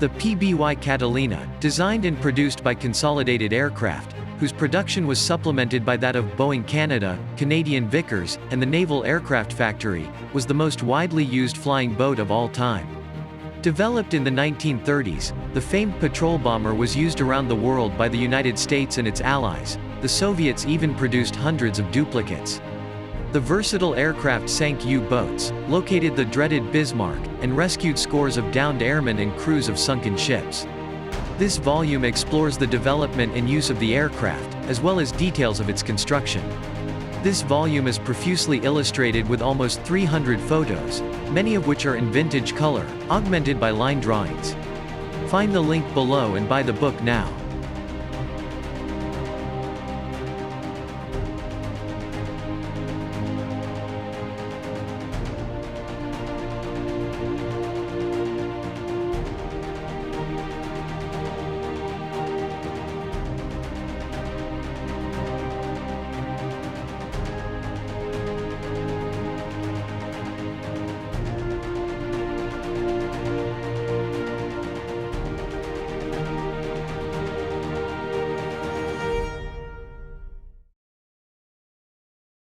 The PBY Catalina, designed and produced by Consolidated Aircraft, whose production was supplemented by that of Boeing Canada, Canadian Vickers, and the Naval Aircraft Factory, was the most widely used flying boat of all time. Developed in the 1930s, the famed patrol bomber was used around the world by the United States and its allies. The Soviets even produced hundreds of duplicates. The versatile aircraft sank U-boats, located the dreaded Bismarck, and rescued scores of downed airmen and crews of sunken ships. This volume explores the development and use of the aircraft, as well as details of its construction. This volume is profusely illustrated with almost 300 photos, many of which are in vintage color, augmented by line drawings. Find the link below and buy the book now.